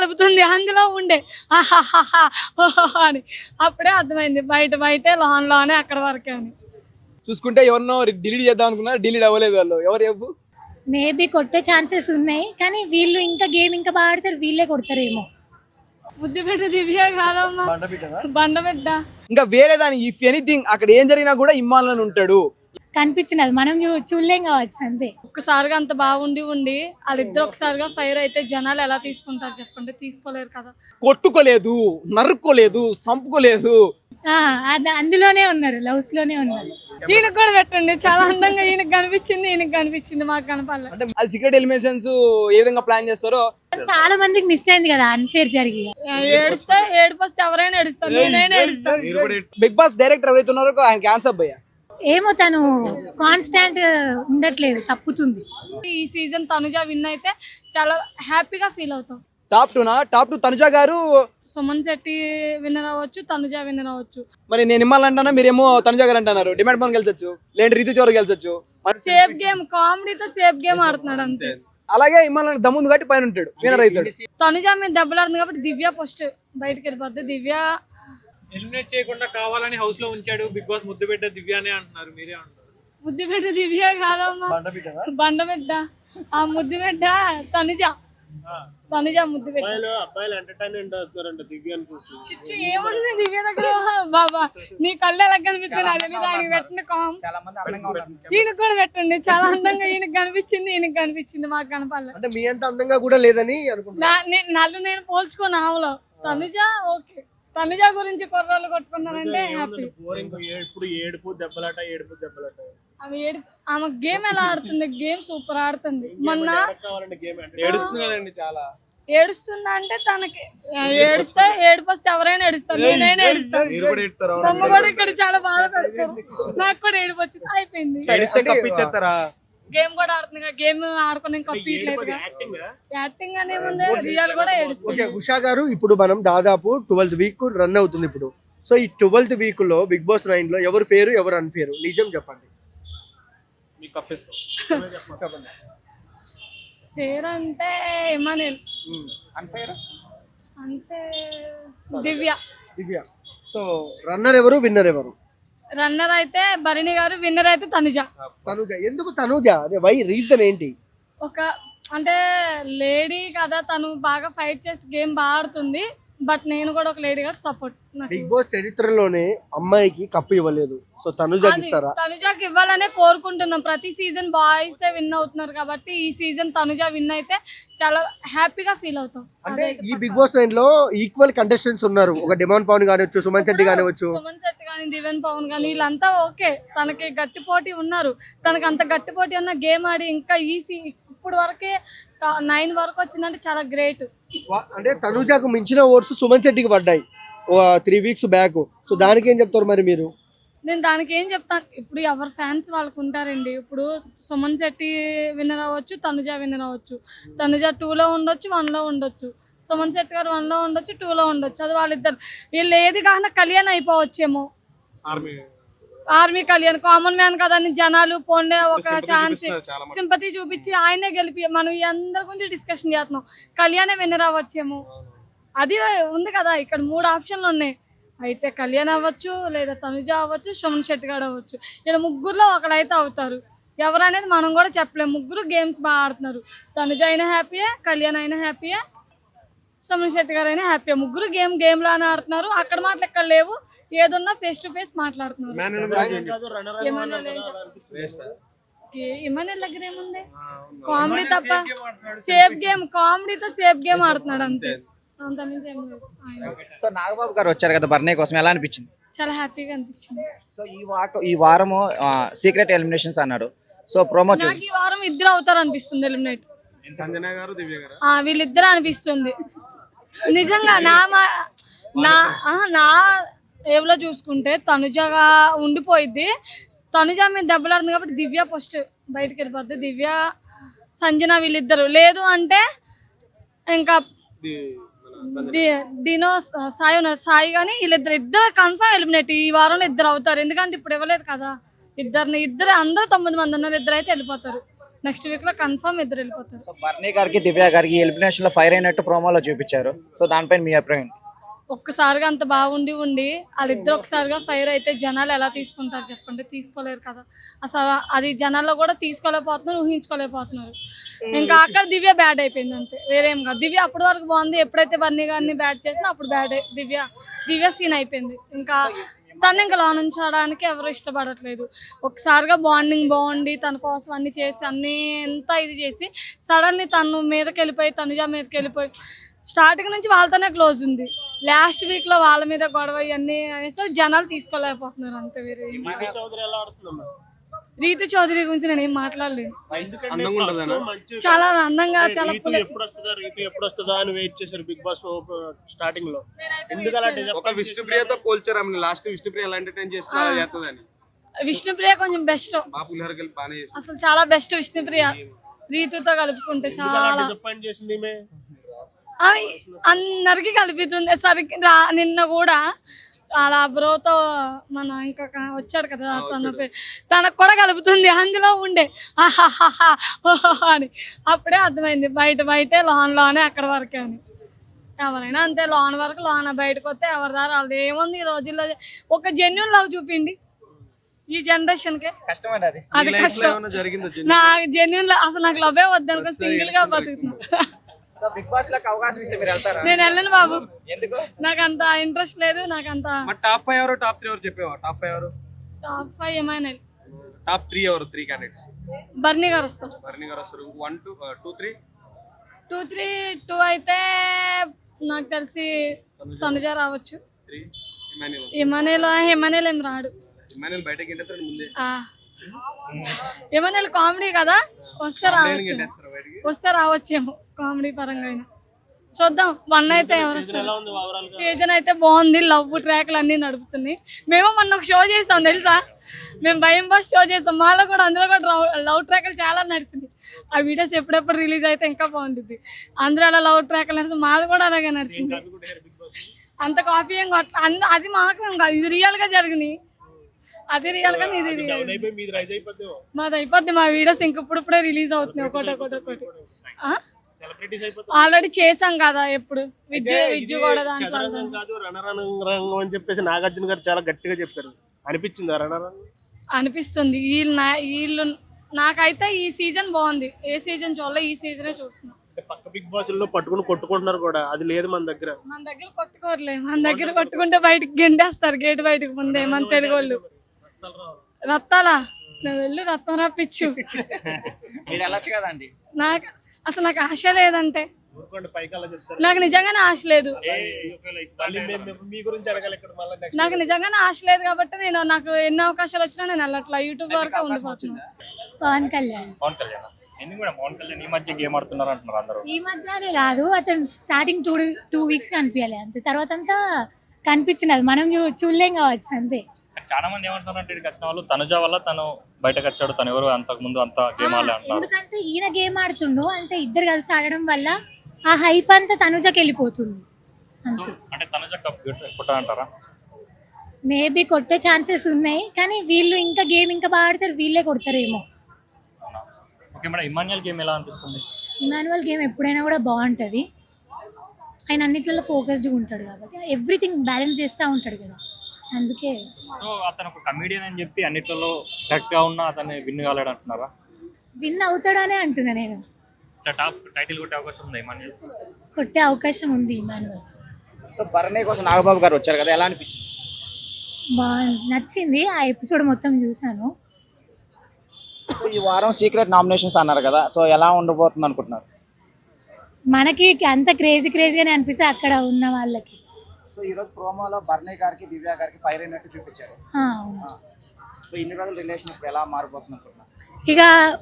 కలుపుతుంది అందులో ఉండే ఆహాహాహా ఓహో అని అప్పుడే అర్థమైంది బయటే లోనే అక్కడ వరకే అని. చూసుకుంటే ఎవరినో డిలీట్ చేద్దాం అనుకున్నారు, డిలీట్ అవ్వలేదు వాళ్ళు. ఎవరు చెప్పు? మేబీ కొట్టే ఛాన్సెస్ ఉన్నాయి, కానీ వీళ్ళు ఇంకా గేమ్ ఇంకా బాగా ఆడతారు, వీళ్ళే కొడతారేమో. ముద్దుబిడ్డ దివ్య కాదమ్మా, బండబిడ్డ. ఇంకా వేరే దాని ఇఫ్ ఎనీథింగ్ అక్కడ ఏం జరిగినా కూడా ఇమ్మాన్ ఉంటాడు. కనిపించినది మనం చూడలేం కావచ్చు అంతే. ఒక్కసారిగా అంత బాగుండి వాళ్ళిద్దరు ఒకసారిగా ఫైర్ అయితే జనాలు ఎలా తీసుకుంటారు చెప్పండి? తీసుకోలేరు కదా. కొట్టుకోలేదు, నరుక్కోలేదు, చంపుకోలేదు. అందులోనే ఉన్నారు, లవ్స్ లోనే ఉన్నారు. ఈయనకు కూడా పెట్టండి, చాలా అందంగా ఈయనకు కనిపించింది మాకు కనపాలి. అంటే అది సీక్రెట్ ఎలిమినేషన్స్ ఏ విధంగా ప్లాన్ చేస్తారో చాలా మందికి మిస్ అయింది కదా, అన్ఫేర్ జరిగి. ఏడుపు వస్తే ఎవరైనా ఏడుస్తారు, నేనైనా ఏడుస్తాను. బిగ్ బాస్ డైరెక్టర్ ఎవరైతే ఉన్నారో ఆయన క్యాన్సర్ భయ్యా. ఏమో తను కాన్స్టాంట్ ఉండట్లేదు, తప్పుతుంది. ఈ సీజన్ తనుజ విన్ అయితే చాలా హ్యాపీగా ఫీల్ అవుతాం. టాప్ టూ తనుజ గారు, సుమన్ శెట్టి విన్నర్ అవ్వచ్చు, తనుజ విన్నర్ అవ్వచ్చు. మరి నేను ఇమ్మాలంటానా, మీరేమో తనుజ గారు అంటున్నారు. డిమాండ్ పవన్ గెలిచొచ్చు, లేదంటే రితు చోర గెలిచొచ్చు. సేఫ్ గేమ్, కామెడీతో సేఫ్ గేమ్ ఆడుతున్నాడు అంతే. అలాగే ఇమ్మాన్ దమ్ముంది కాబట్టి పైన ఉంటాడు, విన్నర్ అవుతాడు. తనుజ మీద దెబ్బలాడుతుంది కాబట్టి దివ్య ఫస్ట్ బయటకు వెళ్ళిపోద్ది. దివ్య ఎలిమినేట్ చేయకుండా కావాలని హౌస్ లో ఉంచాడు బిగ్ బాస్. ముద్దుబిడ్డ దివ్యానే అంటున్నారు, మీరే అంటారు. ముద్దుబిడ్డ దివ్య కాదమ్మా, బండబిడ్డ. ఆ ముద్దుబిడ్డ తనుజ ముద్దుబిడ్డ. అబ్బాయిలు ఎంటర్టైన్మెంట్ అవుతున్నారంట దివ్యాన్ని చూసి. చిచ్చి ఏముంది దివ్య దగ్గర? బాబా నీ కళ్ళు ఎలా కనిపిస్తుంది? అదే మీద ఆయనకి పెట్టిన కామ్ ఈయనకు కూడా పెట్టండి, చాలా అందంగా ఈయనకు కనిపించింది మాకు కనపాలి. అంటే మీ అంత అందంగా కూడా లేదని అనుకుంటా. నేను పోల్చుకోను ఆవులో. తనుజ ఓకే, తనుజ గురించి కుర్రాళ్ళు కొట్టుకున్నారంటే హ్యాపీ. ఏడుపు దెబ్బలాట. అవి ఆమె గేమ్ ఎలా ఆడుతుంది? గేమ్ సూపర్ ఆడుతుంది. మొన్న ఏడుస్తుందా అంటే తనకి ఏడుపు వస్తే ఎవరైనా ఏడుస్తారు, నేనైనా ఏడుస్తాను. తమ్మ కూడా ఇక్కడ చాలా బాగా పెడతారు, నాకు కూడా ఏడుపు వచ్చింది. అయిపోయింది. గేమ్ కూడా ఆడుతుంది, గేమ్ ఆడుకుని కప్పిట్లేదు. యాక్టింగ్ అనేముంది, రియల్ కూడా ఏడుస్తుంది. ఉషా గారు, ఇప్పుడు మనం దాదాపు 12th వీక్ రన్ అవుతుంది ఇప్పుడు. సో ఈ 12th వీక్ లో బిగ్ బాస్ 9 లో ఎవరు ఫేరు ఎవరు అన్ఫేరు నిజం చెప్పండి. ఫేర్ అంటే ఇమానుయల్, అంటే దివ్య. సో రన్నర్ ఎవరు, విన్నర్ ఎవరు? రన్నర్ అయితే భరణి గారు, విన్నర్ అయితే తనుజ. ఎందుకు తనుజ? వై రీజన్ ఏంటి? అంటే లేడీ కదా, తను బాగా ఫైట్ చేసి గేమ్ బాగా ఆడుతుంది. బట్ నేను కూడా ఒక లేడీ గారు సపోర్ట్. బిగ్ బాస్ చరిత్రలోనే అమ్మాయికి కప్పు ఇవ్వలేదు, సో తనుజకి ఇస్తారా? తనుజకి ఇవ్వాలనే కోరుకుంటున్నాం. ప్రతి సీజన్ బాయ్స్ విన్ అవుతున్నారు కాబట్టి ఈ సీజన్ తనుజ విన్ అయితే చాలా హ్యాపీగా ఫీల్ అవుతాం. అంటే ఈ బిగ్ బాస్ 9 లో ఈక్వల్ కంటెస్టెంట్స్ ఉన్నారు. ఒక డిమాండ్ పవన్ కానివచ్చు, సుమన్ శెట్టి కానివచ్చు, దివెన్ పవన్ కానీ వీళ్ళంతా ఓకే. తనకి గట్టి పోటీ ఉన్నారు. తనకి అంత గట్టి పోటీ ఉన్న గేమ్ ఆడి ఇంకా ఇప్పుడు వరకే 9 వరకు వచ్చిందంటే చాలా గ్రేట్. అంటే తనుజకు మించిన ఓట్స్ సుమన్ శెట్టికి పడ్డాయి 3 వీక్స్ బ్యాక్. సో దానికి ఏం చెప్తారు మరి మీరు? నేను దానికి ఏం చెప్తాను, ఇప్పుడు ఎవరి ఫ్యాన్స్ వాళ్ళకు ఉంటారండి. ఇప్పుడు సుమన్ శెట్టి విన్నర్ అవ్వచ్చు, తనుజ విన్నర్ అవ్వచ్చు. తనుజ 2లో ఉండొచ్చు, 1లో ఉండొచ్చు. సుమన్ శెట్టి గారు 1లో ఉండొచ్చు, 2లో ఉండొచ్చు. అది వాళ్ళిద్దరు. వీళ్ళు ఏది కాకుండా కళ్యాణ్ అయిపోవచ్చేమో. ఆర్మీ కళ్యాణ్ కామన్ మ్యాన్ కదా అని జనాలు పోండే ఒక ఛాన్స్ సింపతి చూపించి ఆయనే గెలిపి మనం అందరి గురించి డిస్కషన్ చేస్తున్నాం. కళ్యాణే విన్నర్ అవ్వచ్చేమో, అది ఉంది కదా. ఇక్కడ 3 ఆప్షన్లు ఉన్నాయి. అయితే కళ్యాణ్ అవ్వచ్చు, లేదా తనుజ అవ్వచ్చు, సుమన్ శెట్టి గారు అవ్వచ్చు. ఇలా ముగ్గురులో ఒకరైతే అవుతారు. ఎవరు అనేది మనం కూడా చెప్పలేము. ముగ్గురు గేమ్స్ బాగా ఆడుతున్నారు. తనుజ అయినా హ్యాపీయే, కళ్యాణ్ అయినా హ్యాపీయే, సుమన్ శెట్టి గారు అయినా హ్యాపీ. ముగ్గురు గేమ్ లానే ఆడుతున్నారు. అక్కడ మాటలు ఎక్కడ లేవు, ఏదున్నా ఫేస్ టు ఫేస్ మాట్లాడుతున్నారు. ఇమానుయల్ దగ్గర ఏముంది? కామెడీ తప్ప సేఫ్ గేమ్, కామెడీతో సేఫ్ గేమ్ ఆడుతున్నాడు అంతే. సో నాగబాబు గారు వచ్చారు కదా బర్నీ కోసం, ఎలా అనిపించింది? చాలా హ్యాపీగా అనిపించింది. సో ఈ వారము సీక్రెట్ ఎలిమినేషన్స్ అన్నారు. సో ప్రోమో నాకు ఈ వారం ఇద్దరు అవుతారు అనిపిస్తుంది ఎలిమినేట్. వీళ్ళిద్దరు అనిపిస్తుంది నిజంగా. నా ఏవలో చూసుకుంటే తనుజగా ఉండిపోయిద్ది. తనుజ మీద దెబ్బలాడుతుంది కాబట్టి దివ్య ఫస్ట్ బయటకు వెళ్ళిపోద్ది. దివ్య, సంజన వీళ్ళిద్దరు. లేదు అంటే ఇంకా దినో, సాయి కానీ వీళ్ళిద్దరు కన్ఫర్మ్ ఎలిమినేట్. ఈ వారంలో ఇద్దరు అవుతారు, ఎందుకంటే ఇప్పుడు ఇవ్వలేదు కదా. ఇద్దరు అందరూ 9 మంది ఉన్నారు, ఇద్దరు అయితే వెళ్ళిపోతారు. నెక్స్ట్ వీక్ లో కన్ఫర్మ్ ఇద్దరు వెళ్ళిపోతారు. సో బర్నీ గారికి దివ్య గారికి ఎలిమినేషన్ లో ఫైర్ అయినట్టు ప్రోమోలో చూపించారు. సో దానిపైన మీ అభిప్రాయం? ఒక్కసారిగా అంత బాగుండి వాళ్ళిద్దరు ఒకసారిగా ఫైర్ అయితే జనాలు ఎలా తీసుకుంటారు చెప్పండి? తీసుకోలేరు కదా అసలు. అది జనాల్లో కూడా తీసుకోలేకపోతున్నారు, ఊహించుకోలేకపోతున్నారు. ఇంకా అక్కడ దివ్య బ్యాడ్ అయిపోయింది అంతే, వేరేం కాదు. దివ్య అప్పటి వరకు బాగుంది, ఎప్పుడైతే బన్నీ గారిని బ్యాడ్ చేసినా అప్పుడు బ్యాడ్ దివ్య సీన్ అయిపోయింది. ఇంకా తను ఇంకా లోన్ ఉంచడానికి ఎవరు ఇష్టపడట్లేదు. ఒకసారిగా బాండింగ్ బాగుండి తన కోసం అన్ని చేసి ఎంత ఇది చేసి సడన్లీ తను మీదకి వెళ్ళిపోయి తనుజ మీదకి వెళ్ళిపోయి స్టార్టింగ్ నుంచి వాళ్ళతోనే క్లోజ్ ఉంది. లాస్ట్ వీక్ లో వాళ్ళ మీద గొడవ ఇవన్నీ అనేసి జనాలు తీసుకోలేకపోతున్నారు అంతే, వేరే రీతు చౌదరి గురించి నేను ఏం మాట్లాడలేదు. చాలా అందంగా చాలా స్టార్టింగ్ లో ఒక విష్ణుప్రియతో పోల్చారు ఆమె. లాస్ట్ విష్ణుప్రియ ఎలా ఎంటర్టైన్ చేస్తుందని. విష్ణుప్రియ కొంచెం బెస్ట్, అసలు చాలా బెస్ట్ విష్ణుప్రియ. రీతుతో కలుపుకుంటే చాలా అందరికి కలుపుతుంది. సరిగ్గా నిన్న కూడా అలా బ్రోతో మన ఇంకొక వచ్చాడు కదా తనకు కూడా కలుపుతుంది. అందులో ఉండే ఆహాహా అని అప్పుడే అర్థమైంది బయటే లోనే అక్కడ వరకే అని. ఎవరైనా అంతే, లోన్ వరకు లోన, బయటకు వస్తే ఎవరి దారి వాళ్ళది. ఏముంది ఈ రోజుల్లో ఒక జెన్యూన్ లవ్ చూపిండి ఈ జనరేషన్ కి. అది కష్టం. నాకు జెన్యూన్ అసలు నాకు లవ్వే వద్దనుకో, సింగిల్ గా బతుకుతున్నా. సో బిగ్ బాస్ లోకి అవకాశం ఇస్తే మీరు వెళ్తారా? నేను వెళ్ళను బాబు, ఎందుకు? నాకు అంత ఇంట్రెస్ట్ లేదు. నాకు అంత టాప్ 5 ఎవరు, టాప్ 3 ఎవరు చెప్పేవా? టాప్ 5 ఎవరు? టాప్ 5 ఏమైనా టాప్ 3 ఎవరు? 3 క్యాండిడేట్స్. బర్నీ గారు వస్తారు. 1 2 3 2 3 2 అయితే నాకు తెలిసి తనుజ రావచ్చు. 3 ఎమనేల్ ఏం రాడు. బయటకి వెళ్ళేస్తాడు ముందే. ఎమనేల్ కామెడీ కదా, వస్తే రావచ్చేమో కామెడీ పరంగా అయినా. చూద్దాం. 1 అయితే ఎవరు సీజన్ అయితే బాగుంది. లవ్ ట్రాక్లు అన్ని నడుపుతున్నాయి. మేము మొన్న ఒక షో చేసాం తెలుసా, మేము భయం బాస్ షో చేసాం. మాలో కూడా అందులో కూడా లవ్ ట్రాక్లు చాలా నడిచింది. ఆ వీడియోస్ ఎప్పుడెప్పుడు రిలీజ్ అయితే ఇంకా బాగుంటుంది. అందరూ లవ్ ట్రాక్లు నడిచింది, మాది కూడా అలాగే నడిచింది. అంత కాఫీ ఏం అది మాకు ఇది రియల్ గా జరిగినాయి. అది రియల్ గా మాది అయిపోద్ది. మా వీడియోస్ ఇంకప్పుడే రిలీజ్ అవుతున్నాయి ఒకటి. ఆల్రెడీ చేసాం కదా ఎప్పుడు విజ్జు కూడా అని చెప్పేసి నాగార్జున గారు చాలా గట్టిగా చెప్పారు. అనిపించింది అనిపిస్తుంది. వీళ్ళు నాకైతే ఈ సీజన్ బాగుంది. ఏ సీజన్ చూడలే, ఈ సీజనే చూస్తున్నా. పక్క బిగ్ బాస్ లో పట్టుకుని కొట్టుకుంటున్నారు కూడా, అది లేదు మన దగ్గర. కొట్టుకోరలే, మన దగ్గర కొట్టుకుంటే బయటకు గెండేస్తారు గేట్ బయటకు ముందే మన తెలుగు వాళ్ళు. రత్తాలా నువ్వు వెళ్ళి రత్నం రప్పించు. నాకు ఆశ లేదంటే, నాకు నిజంగానే ఆశ లేదు. నాకు నిజంగానే ఆశ లేదు కాబట్టి నాకు ఎన్ని అవకాశాలు వచ్చినా నేను వెళ్ళట్లా. యూట్యూబ్ వరకు ఉండిపోతున్నా. పవన్ కళ్యాణ్ ఈ మధ్యనే కాదు, అతను స్టార్టింగ్ 2 వీక్స్ కనిపించాలి అంతే. తర్వాత అంతా కనిపించినది మనం చూడలేం కావచ్చు అంతే. చాలా మంది ఏమంటున్నారంటే ఇక్కడికి వచ్చిన వాళ్ళు తనుజ వల్ల తను బయటకు వచ్చాడు, తను ఎవరు అంతకు ముందు అంత గేమ్ ఆడలే అంటారు. ఎందుకంటే ఈయన గేమ్ ఆడుతుండు అంటే ఇద్దరు కలిసి ఆడడం వల్ల ఆ హైప్ అంతా తనుజకి వెళ్ళిపోతుంది అంతే. అంటే తనుజ కొట్టారంటారా? మేబీ కొట్టే ఛాన్సెస్ ఉన్నాయి, కానీ వీళ్ళు ఇంకా గేమ్ ఇంకా బాగా ఆడతారు, వీళ్ళే కొడతారేమో. ఓకే మేడం, ఇమాన్యుయల్ గేమ్ ఎలా అనిపిస్తుంది? ఇమాన్యుయల్ గేమ్ ఎప్పుడైనా కూడా బాగుంటుంది. ఆయన అన్నిట్లలో ఫోకస్డ్గా ఉంటాడు కాబట్టి ఎవ్రీథింగ్ బ్యాలెన్స్ చేస్తూ ఉంటాడు కదా, అందుకే. సో అతను ఒక కమెడియన్ అని చెప్పి అన్నిట్లలో కరెక్ట్ గా ఉన్నా అతను విన్ కాలేడు అంటున్నారా? విన్ అవుతాడనే అంటున్నా నేను. టాప్ టైటిల్ కొట్టే అవకాశం ఉంది ఇమాన్యుయల్? కొట్టే అవకాశం ఉంది ఇమాన్యుయల్. సో బర్నీ కోసం నాగబాబు గారు వచ్చారు కదా, ఎలా అనిపించింది? నచ్చింది. ఆ ఎపిసోడ్ మొత్తం చూసాను. సో ఈ వారం సీక్రెట్ నామినేషన్స్ అన్నారు కదా, సో ఎలా ఉండబోతుంది అనుకుంటున్నారు? మనకి అంత క్రేజీగానే అనిపిస్తే అక్కడ ఉన్న వాళ్ళకి. సో ఈ రోజు ప్రోమోలో బర్నీ గారికి దివ్య గారికి ఫైర్ అయినట్టు చూపించారు. సో ఇన్ని రోజుల రిలేషన్ ఇప్పుడు ఎలా మారిపోతుంది అనుకుంటున్నారు? ఇక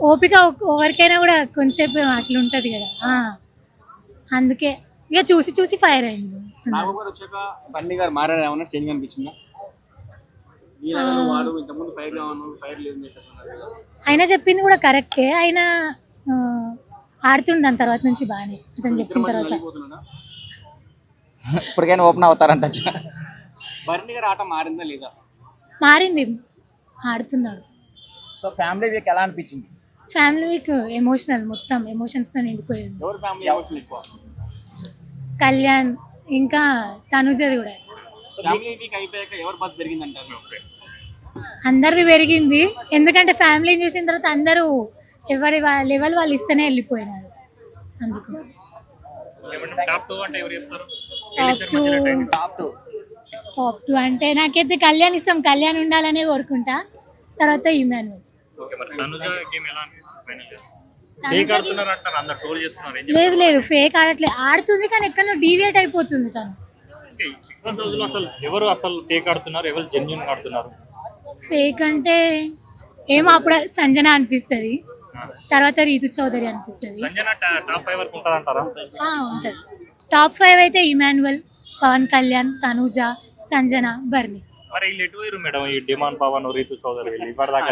ఓపిక ఎవరికైనా కూడా కొంచెంసేపు అట్లా ఉంటుంది కదా, అందుకే ఇక చూసి ఫైర్ అయింది. నాగబాబు గారు వచ్చాక బర్నీ గారు మారాడు, ఏమన్నా చేంజ్ అనిపించిందా? ఆయన చెప్పింది కూడా కరెక్టే. ఆయన ఆడుతుండ దాని తర్వాత నుంచి బాగానే, అతను చెప్పిన తర్వాత. ఇప్పటికైనా ఓపెన్ అవుతారంట. బర్నీ గారు ఆట మారిందా లేదా? మారింది, ఆడుతున్నాడు. సో ఫ్యామిలీ వీక్ ఎలా అనిపించింది? ఫ్యామిలీ వీక్ ఎమోషనల్, మొత్తం ఎమోషన్స్తో నిండిపోయింది. ఎవరు ఫ్యామిలీ ఎమోషనల్ ఎక్కువ? కళ్యాణ్ ఇంకా తనుజది కూడా. ఫ్యామిలీ వీక్ అయిపోయాక ఎవరు బస్ పెరిగిందంటారు? అందరిది పెరిగింది, ఎందుకంటే ఫ్యామిలీని చూసిన తర్వాత అందరూ ఎవరి లెవెల్ వాళ్ళు ఇస్తేనే వెళ్ళిపోయినారు. అందుకు టాప్ 2 అంటే ఎవరు చెప్తారు? టాప్ 2 అంటే నాకైతే కళ్యాణ్ ఇష్టం, కళ్యాణ్ ఉండాలనే కోరుకుంటా. తర్వాత ఇమాన్యుల్. ఓకే, మరి తనుజ గేమ్ ఎలా అనిపిస్తుంది ఫైనల్ గా? ఫేక్ ఆడుతున్నారు అంటారు, అందరు ట్రోల్ చేస్తున్నారు. ఏం లేదు లేదు, ఫేక్ ఆడట్లేదు, ఆడుతుంది కానీ ఎక్కడో డీవియేట్ అయిపోతుంది తను. చెప్తారు? బిగ్ బాస్ హౌస్ లో అసలు ఎవరు అసలు ఫేక్ ఆడుతున్నారు, ఎవరు జెన్యున్ ఆడుతున్నారు? ఫేక్ అంటే ఏమో అప్పుడు సంజన అనిపిస్తుంది, తర్వాత రీతు చౌదరి అనిపిస్తుంది. సంజన టాప్ 5 వరకు ఉంటుంది అంటారా? ఉంటుంది. టాప్ 5 అయితే ఇమాన్యుల్, పవన్ కళ్యాణ్, తనూజ, సంజన, బర్ని. మరి వీళ్ళు ఎటు పోయారు మేడం? ఈ డిమాండ్ పవన్, రీతు చౌదరి వీళ్ళు ఇప్పటిదాకా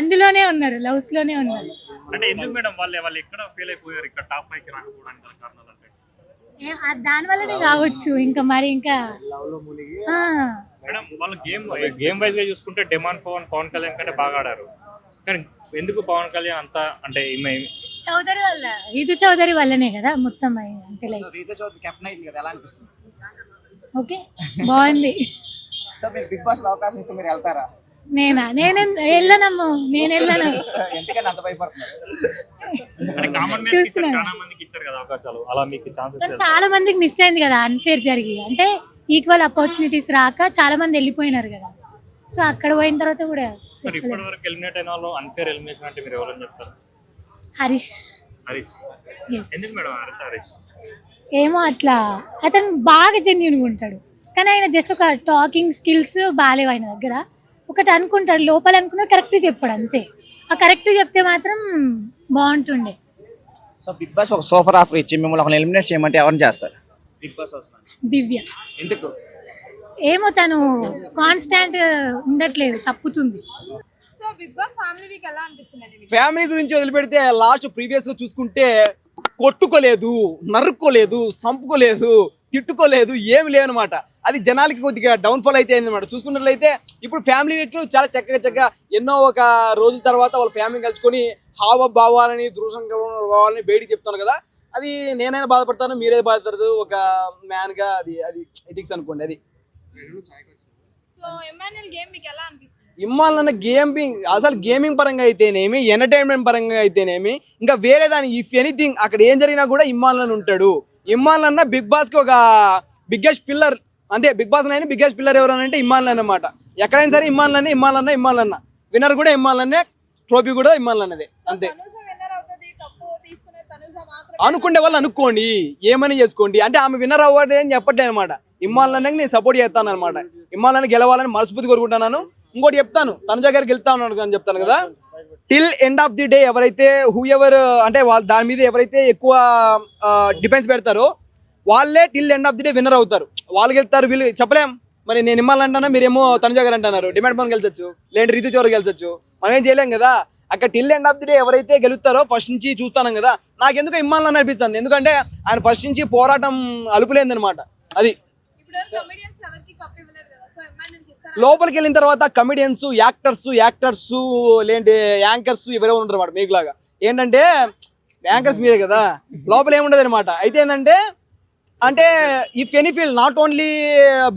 అందులోనే ఉన్నారు, లవ్స్ లోనే ఉన్నారు. అంటే ఎందుకు మేడం వాళ్ళు ఎక్కడ ఫెయిల్ అయిపోయారు ఇక్కడ టాప్ 5 కి రాకపోవడానికి గల కారణాలు అంటే? దాని వల్లనే కావచ్చు, ఇంకా మరి ఇంకా మేడం వాళ్ళు గేమ్ వైజ్ గా చూసుకుంటే డిమాండ్ పవన్ కళ్యాణ్ కంటే బాగా ఆడారు, కానీ ఎందుకు పవన్ కళ్యాణ్ అంతా అంటే చౌదరి వల్ల, రీతు చౌదరి వల్లనే కదా మొత్తం అంటే లైక్. రీతా చౌదరి కెప్టెన్ అయింది కదా, ఎలా అనిపిస్తుంది? ఓకే, బాగుంది. సో మీరు బిగ్ బాస్ లో అవకాశం ఇస్తే మీరు వెళ్తారా? నేను వెళ్ళనమ్ము, నేను వెళ్ళను. ఎందుకని అంత భయపడుతున్నారు? చూస్తున్నాను. చాలా మందికి ఇచ్చారు కదా అవకాశాలు, అలా మీకు కానీ ఛాన్సెస్? చాలా మందికి మిస్ అయింది కదా, అన్ఫేర్ జరిగి, అంటే ఈక్వల్ ఆపర్చునిటీస్ రాక చాలా మంది వెళ్ళిపోయినారు కదా. సో అక్కడ పోయిన తర్వాత కూడా సార్ ఇప్పటి వరకు ఎలిమినేట్ అయిన వాళ్ళు అన్ఫేర్ ఎలిమినేషన్ అంటే మీరు ఎవరని చెప్తారు? హరీష్. Yes. ఎందుకు మేడం హరీష్? ఏమో అట్లా, అతను బాగా జెన్యున్గా ఉంటాడు, కానీ ఆయన జస్ట్ ఒక టాకింగ్ స్కిల్స్ బాగాలేవు ఆయన దగ్గర. ఒకటి అనుకుంటాడు లోపల, అనుకున్నా కరెక్ట్ చెప్పాడు అంతే. ఆ కరెక్ట్ చెప్తే మాత్రం బాగుంటుండే. సో బిగ్ బాస్ ఒక సూపర్ ఆఫర్ ఇచ్చి మిమ్మల్ని ఒక ఎలిమినేట్ చేయమంటే ఎవరిని చేస్తారు బిగ్ బాస్ హౌస్? దివ్య. ఎందుకు? ఏమో తను కాన్స్టాంట్ ఉండట్లేదు, తప్పుతుంది. So big boss family week ఎలా అనిపించింది? ఫ్యామిలీ గురించి వదిలిపెడితే లాస్ట్ ప్రీవియస్ గా చూసుకుంటే కొట్టుకోలేదు, నరుక్కోలేదు, చంపుకోలేదు, తిట్టుకోలేదు, ఏమి లేవనమాట. అది జనాలకి కొద్దిగా డౌన్ఫాల్ అయితే అనమాట. చూసుకున్నట్లయితే ఇప్పుడు ఫ్యామిలీ వీక్ చాలా చక్కగా ఎన్నో ఒక రోజుల తర్వాత వాళ్ళ ఫ్యామిలీ కలుసుకొని హావభావాలని, దృశ్యంభావాలని బయటికి చెప్తాను కదా. అది నేనైనా బాధపడతాను, మీరే బాధపడతారు ఒక మ్యాన్ గా. అది ఎథిక్స్ అనుకోండి. అది సో ఇమాన్యుల్ గేమ్ మీకు ఎలా అనిపిస్తుంది? ఇమ్మాలన్న గేమింగ్, అసలు గేమింగ్ పరంగా అయితేనేమి, ఎంటర్టైన్మెంట్ పరంగా అయితేనేమి, ఇంకా వేరే దాని ఇఫ్ ఎనీథింగ్ అక్కడ ఏం జరిగినా కూడా ఇమ్మాలన్న ఉంటాడు. ఇమ్మాలన్న బిగ్ బాస్ కి ఒక బిగ్గెస్ట్ పిల్లర్, అంటే Bigg Boss nine biggest pillar ఎవరనంటే ఇమ్మాలన్న అన్నమాట. ఎక్కడైనా సరే ఇమ్మాలన్న విన్నర్ కూడా ఇమ్మాలన్నే, ట్రోఫీ కూడా ఇమ్మాలన్నదే. అంతే. అనుకుంటే వాళ్ళు అనుకోండి, ఏమని చేసుకోండి. అంటే ఆమె విన్నర్ అవ్వదు అని చెప్పట్లేదు అనమాట. ఇమ్మాలన్నకి నేను సపోర్ట్ చేస్తాను అనమాట. ఇమ్మాలన్న గెలవాలని మనస్ఫూర్తి కోరుకుంటున్నాను. ఇంకోటి చెప్తాను, తనుజ గారికి గెలుతా ఉన్నాను అని చెప్తాను కదా. Till end of the day ఎవరైతే ఎవరు అంటే వాళ్ళు దాని మీద ఎవరైతే ఎక్కువ డిపెండ్స్ పెడతారో వాళ్ళే till end of the day winner అవుతారు. వాళ్ళు గెలుస్తారు, వీళ్ళు చెప్పలేం. మరి నేను ఇమ్మాలంటానా, మీరేమో తనుజ గారు అంటున్నారు. డిమాండ్ పవన్ గెలిచొచ్చు, లేదంటే రీతు చౌదరి గెలిచొచ్చు, మనం ఏం చేయలేం కదా. అక్కడ till end of the day ఎవరైతే గెలుస్తారో ఫస్ట్ నుంచి చూస్తాను కదా. నాకెందుకు ఇమ్మాలని అనిపిస్తుంది, ఎందుకంటే ఆయన ఫస్ట్ నుంచి పోరాటం అలుపులేదనమాట. అది లోపలికి వెళ్ళిన తర్వాత కమెడియన్స్, యాక్టర్స్ లేదంటే యాంకర్స్ ఎవరెవరు ఉంటారు మాట మీకు లాగా. ఏంటంటే యాంకర్స్ మీరే కదా, లోపల ఏముండదు అనమాట. అయితే ఏంటంటే అంటే if any field, not only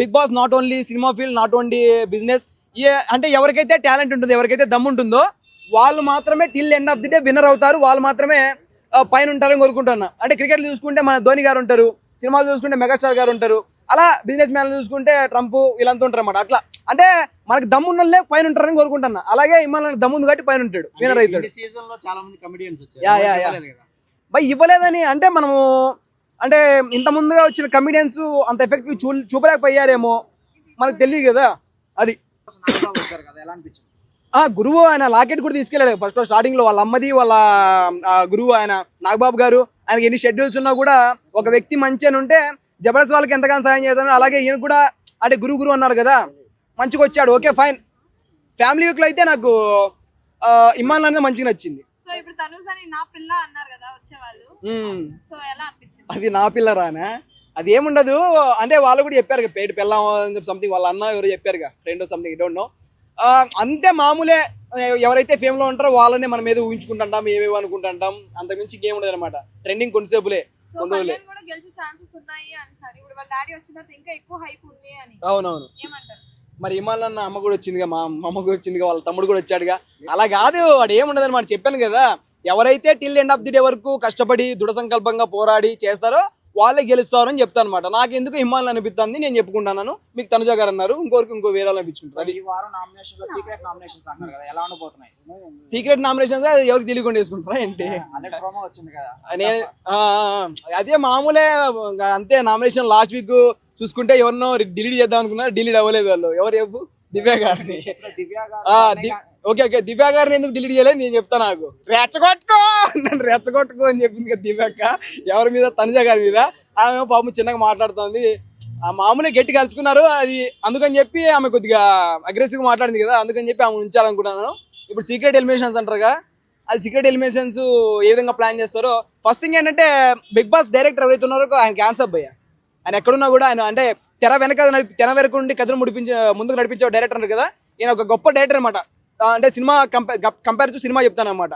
big boss, not only cinema field, not only business, అంటే ఎవరికైతే టాలెంట్ ఉంటుందో, ఎవరికైతే దమ్ము ఉంటుందో వాళ్ళు మాత్రమే till end of the day winner అవుతారు. వాళ్ళు మాత్రమే పైన ఉంటారని కోరుకుంటున్నా. అంటే క్రికెట్ చూసుకుంటే మన ధోని గారు ఉంటారు, సినిమాలు చూసుకుంటే మెగాస్టార్ గారు ఉంటారు, అలా బిజినెస్ మ్యాన్లు చూసుకుంటే ట్రంప్ వీళ్ళంతా ఉంటారు అన్నమాట. అట్లా అంటే మనకి దమ్ము ఉన్నోళ్ళే పైన ఉంటారని కోరుకుంటున్నా. అలాగే ఇమ్మాలని దమ్ము ఉంది కాబట్టి పైన ఉంటాడు, విన్నర్ అవుతాడు. సీజన్ లో చాలా మంది కమెడియన్స్ వచ్చారు, బై ఇవ్వలేదని అంటే మనము అంటే ఇంత ముందుగా వచ్చిన కమెడియన్స్ అంత ఎఫెక్టివ్ చూపలేకపోయారేమో, మనకు తెలియదు కదా. అది ఎలా అనిపించింది? గురువు ఆయన లాకెట్ కూడా తీసుకెళ్ళాడు ఫస్ట్ స్టార్టింగ్ లో. వాళ్ళ అమ్మది, వాళ్ళ గురువు ఆయన నాగబాబు గారు. ఆయనకి ఎన్ని షెడ్యూల్స్ ఉన్నా కూడా ఒక వ్యక్తి మంచి అని ఉంటే జబర్దస్త్ వాళ్ళకి ఎంతగానో సాయం చేస్తాను. అలాగే ఈయన కూడా అంటే గురువు అన్నారు కదా, మంచిగా వచ్చాడు. Okay fine. ఫ్యామిలీ వీక్ లో అయితే నాకు ఇమ్మాన్ అనేది మంచిగా నచ్చింది. సో ఇప్పుడు తనుజని నా పిల్ల అన్నారు కదా వచ్చేవాళ్ళు, సో ఎలా అనిపించింది? అది నా పిల్లరానా, అది ఏముండదు. అంటే వాళ్ళు కూడా చెప్పారు పేట పిల్ల సంథింగ్, వాళ్ళ అన్న ఎవరు చెప్పారుగా, ఫ్రెండ్ సంథింగ్, డోంట్ నో. అంతే మామూలే. ఎవరైతే ఫేమ్ లో ఉంటారో వాళ్ళనే మన మీద ఊహించుకుంటుంటాం, ఏమేమి అనుకుంటుంటాం, అంతకుమించి ఇంకేం ఉండదు అనమాట. ట్రెండింగ్ కొంతసేపులే. సో కళ్యాణ్ కూడా గెలిచే ఛాన్సెస్ ఉన్నాయి అంటారు. ఇప్పుడు వాళ్ళ డాడీ వచ్చిన తర్వాత ఇంకా ఎక్కువ హైప్ ఉంది అని. అవునవును. ఏమంటారు? మరి ఇమాన్ అన్న అమ్మ కూడా వచ్చిందిగా, మా అమ్మ కూడా వచ్చిందిగా, వాళ్ళ తమ్ముడు కూడా వచ్చాడుగా. అలా కాదు, వాడు ఏముండదు అనమాట. చెప్పాను కదా, ఎవరైతే till end of the day వరకు కష్టపడి దృఢ సంకల్పంగా పోరాడి చేస్తారో వాళ్ళే గెలుస్తారు అని చెప్తాను అనమాట. నాకు ఎందుకు హిమాలయ అనిపిస్తుంది, నేను చెప్పుకుంటాను. మీకు తనుజ గారు అన్నారు, ఇంకో వేరే అనిపించుకుంటారు. అది ఈ వారం నామినేషన్ లో సీక్రెట్ నామినేషన్స్ అంటారు కదా, ఎలా ఉండబోతున్నాయి? సీక్రెట్ నామినేషన్స్ ఎవరికి తెలియకుండా వేసుకుంటారా ఏంటి? ఆల్రెడీ ప్రోమో వచ్చింది కదా. అదే మామూలే అంతే. నామినేషన్ లాస్ట్ వీక్ చూసుకుంటే ఎవరినో డిలీట్ చేద్దాం అనుకున్నారు, డిలీట్ అవ్వలేదు వాళ్ళు. ఎవరు చెప్పు? దివ్య గారిని. దివ్య గారు ఓకే దివ్య గారిని ఎందుకు డిలీట్ చేయలేదు నేను చెప్తా. నాకు రెచ్చగొట్టుకో, నన్ను రెచ్చగొట్టుకో అని చెప్పింది కదా దివ్యక్క. ఎవరి మీద? తనుజ గారి మీద. ఆమె పాపం చిన్నగా మాట్లాడుతుంది. ఆ మామూలుగా గట్టి కలుసుకున్నారు. అది అందుకని చెప్పి ఆమె కొద్దిగా అగ్రెసివ్గా మాట్లాడింది కదా, అందుకని చెప్పి ఆమె ఉంచాలనుకుంటున్నాను. ఇప్పుడు సీక్రెట్ ఎలిమినేషన్స్ అంటారుగా, అది సీక్రెట్ ఎలిమినేషన్స్ ఏ విధంగా ప్లాన్ చేస్తారో. ఫస్ట్ థింగ్ ఏంటంటే బిగ్ బాస్ డైరెక్టర్ ఎవరైతే ఉన్నారో ఆయన క్యాన్సర్ భయ్య. ఆయన ఎక్కడున్నా కూడా ఆయన అంటే తెర వెనక నుండి కథను ముందుకు నడిపించే డైరెక్టర్ అన్నారు కదా. ఈయన ఒక గొప్ప డైరెక్టర్ అనమాట. అంటే సినిమా కంపేర్ టు సినిమా చెప్తాను అనమాట.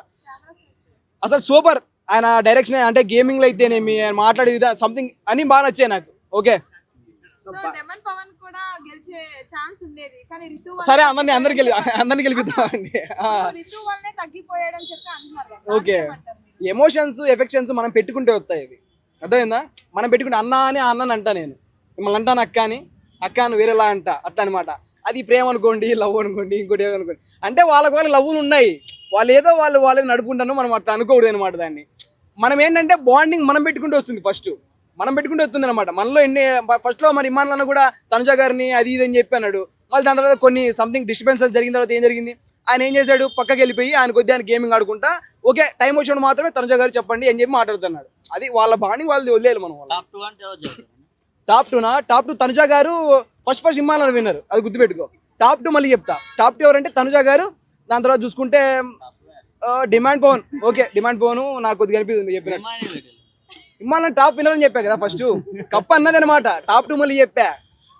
అసలు సూపర్ ఆయన డైరెక్షన్. అంటే గేమింగ్ లో అయితేనేమి, ఆయన మాట్లాడే విధానం సంథింగ్ అని బాగా నచ్చాయి నాకు. ఓకే సో డెమన్ పవన్ కూడా గెలిచే ఛాన్స్ ఉండేది, కానీ రితు సరే అందరిని గెలిపిద్దామండి. రితు వల్లనే తగ్గిపోయాడని చెప్పి అంటున్నారు కదా. ఓకే, ఎమోషన్స్ ఎఫెక్షన్స్ మనం పెట్టుకుంటే వస్తాయి. ఇవి అర్థమైందా? మనం పెట్టుకుంటే అన్న అని అన్నని అంటా, నేను మిమ్మల్ని అంటాను అక్క అని వేరేలా అంట, అట్లా అనమాట. అది ప్రేమ అనుకోండి, లవ్ అనుకోండి, ఇంకోటి ఏదో అనుకోండి. అంటే వాళ్ళ లవ్వులు ఉన్నాయి, వాళ్ళు ఏదో వాళ్ళు నడుపుకుంటాను. మనం అట్లా అనుకోకూడదు అనమాట. దాన్ని మనం ఏంటంటే బాండింగ్ మనం పెట్టుకుంటూ వస్తుంది. ఫస్ట్ మనం పెట్టుకుంటూ వస్తుంది అనమాట. మనలో ఫస్ట్లో మరి ఇమాన్లను కూడా తనుజ గారిని అది ఇది అని చెప్పి అన్నాడు. మళ్ళీ దాని తర్వాత కొన్ని సంథింగ్ డిస్టర్బెన్స్ జరిగిన తర్వాత ఏం జరిగింది, ఆయన ఏం చేశాడు, పక్కకి వెళ్ళిపోయి ఆయన కొద్దిగా ఆయన గేమింగ్ ఆడుకుంటా ఓకే టైం వచ్చినప్పుడు మాత్రమే తనుజ గారు చెప్పండి అని చెప్పి మాట్లాడుతున్నాడు. అది వాళ్ళ బాండింగ్ వాళ్ళది, వదిలేయాలి మనం. టాప్ 2 తనుజ గారు, ఫస్ట్ ఇమాన్లను విన్నారు, అది గుర్తుపెట్టుకో. టాప్ 2 మళ్ళీ చెప్తా. టాప్ 2 ఎవరంటే తనుజ గారు, దాని తర్వాత చూసుకుంటే demon Pavan. Okay demon Pavan నాకు కొద్దిగా అనిపిస్తుంది చెప్పినట్టు. ఇమాన్ టాప్ విన్నర్ అని చెప్పా కదా, ఫస్ట్ కప్ అన్నది అనమాట. టాప్ 2 మళ్ళీ చెప్పా,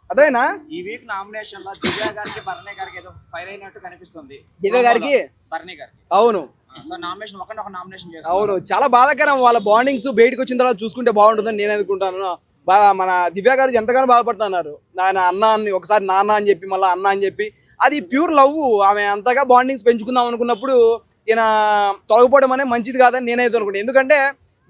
అదేనా? ఈ వీక్ నామినేషన్ లో దివ్య గారికి భరణి గారికి ఏదో ఫైర్ అయినట్టు కనిపిస్తుంది. దివ్య గారికి, భరణి గారికి. అవును. సో నామినేషన్ ఒక నామినేషన్ చేస్తారు. అవును, చాలా బాధాకరం. వాళ్ళ బాండింగ్స్ బయటకు వచ్చిన తర్వాత చూసుకుంటే బాగుంటుందని నేను అనుకుంటాను. బాగా మన దివ్య గారు ఎంతగానో బాధపడుతున్నారు. నాయన అన్న అని ఒకసారి నాన్న అని చెప్పి మళ్ళీ అన్న అని చెప్పి, అది ప్యూర్ లవ్. ఆమె అంతగా బాండింగ్స్ పెంచుకుందాం అనుకున్నప్పుడు ఈయన తొలగిపోవడం అనేది మంచిది కాదని నేనైతే అనుకుంటాను. ఎందుకంటే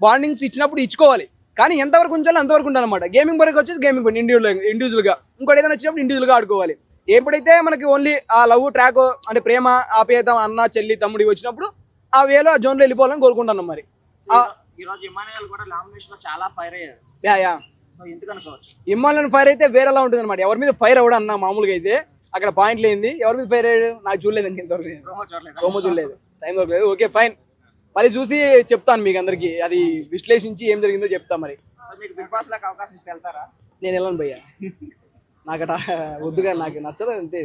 బాండింగ్స్ ఇచ్చినప్పుడు ఇచ్చుకోవాలి, కానీ ఎంతవరకు ఉంచాలో అంతవరకు ఉండాలన్నమాట. గేమింగ్ వరకు వచ్చేసి గేమింగ్ ఇండివిజువల్గా, ఇంకోటి ఏదైనా వచ్చినప్పుడు ఇండివిజువల్గా ఆడుకోవాలి. ఎప్పుడైతే మనకి ఓన్లీ ఆ లవ్ ట్రాక్ అంటే ప్రేమ ఆప్యాయత అన్న చెల్లి తమ్ముడు వచ్చినప్పుడు ఆ వేలో ఆ జోన్లో వెళ్ళిపోవాలని కోరుకుంటాను. మరి ఈ రోజు ఇమానుయల్ కూడా నామినేషన్ లో చాలా ఫైర్ అయ్యారు. యా సో ఎందుకు అనుకోవచ్చు? ఇమానుయల్ ఫైర్ అయితే వేరేలా ఉంటుంది అనమాట. ఎవరి మీద ఫైర్ అవ్వడం అన్న మామూలుగా అయితే అక్కడ పాయింట్ లేనిది. ఎవరి మీద ఫైర్ అయ్యాడు నాకు చూడలేదు, ఇంతవరకు చూడలేదు, టైం దొరకలేదు. ఓకే ఫైన్, మళ్ళీ చూసి చెప్తాను మీకు అందరికి, అది విశ్లేషించి ఏం జరిగిందో చెప్తా. మరి సో మీకు బిగ్ బాస్ లాగా అవకాశం ఇస్తే వెళ్తారా? నేను వెళ్ళను భయ్యా, నాకు వద్దుగా, నాకు నచ్చదు అంతే.